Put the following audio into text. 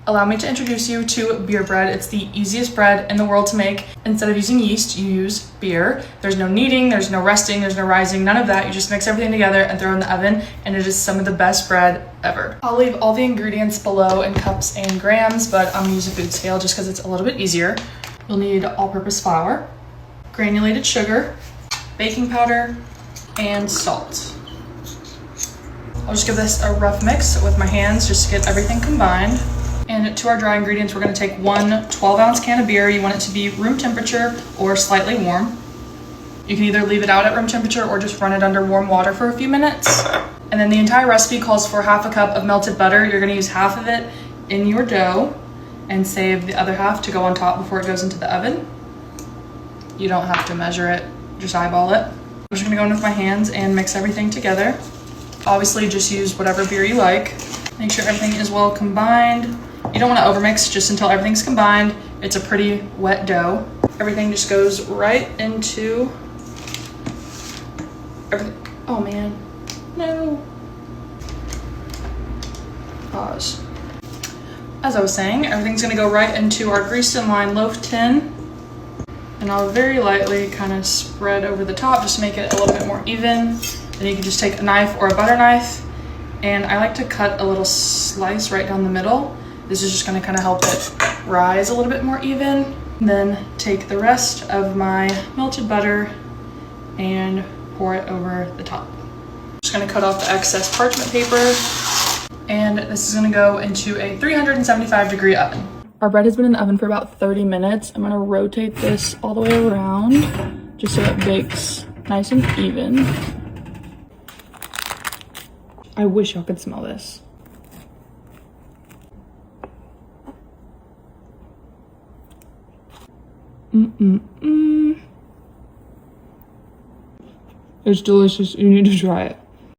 Allow me to introduce you to beer bread. It's the easiest bread in the world to make. Instead of using yeast, you use beer. There's no kneading, there's no resting, there's no rising, none of that. You just mix everything together and throw it in the oven, and it is some of the best bread ever. I'll leave all the ingredients below in cups and grams, but I'm gonna use a food scale just because it's a little bit easier. You'll need all-purpose flour, granulated sugar, baking powder, and salt. I'll just give this a rough mix with my hands just to get everything combined. And to our dry ingredients, we're gonna take one 12-ounce can of beer. You want it to be room temperature or slightly warm. You can either leave it out at room temperature or just run it under warm water for a few minutes. And then the entire recipe calls for half a cup of melted butter. You're gonna use half of it in your dough and save the other half to go on top before it goes into the oven. You don't have to measure it, just eyeball it. I'm just gonna go in with my hands and mix everything together. Obviously, just use whatever beer you like. Make sure everything is well combined. You don't want to overmix just until everything's combined. It's a pretty wet dough. Everything just goes right into everything. Oh man, no. Pause. As I was saying, everything's gonna go right into our greased and lined loaf tin. And I'll very lightly kind of spread over the top just to make it a little bit more even. Then you can just take a knife or a butter knife. And I like to cut a little slice right down the middle. This is just gonna kind of help it rise a little bit more even. Then take the rest of my melted butter and pour it over the top. Just gonna cut off the excess parchment paper. And this is gonna go into a 375-degree oven. Our bread has been in the oven for about 30 minutes. I'm gonna rotate this all the way around just so it bakes nice and even. I wish y'all could smell this. It's delicious. You need to try it.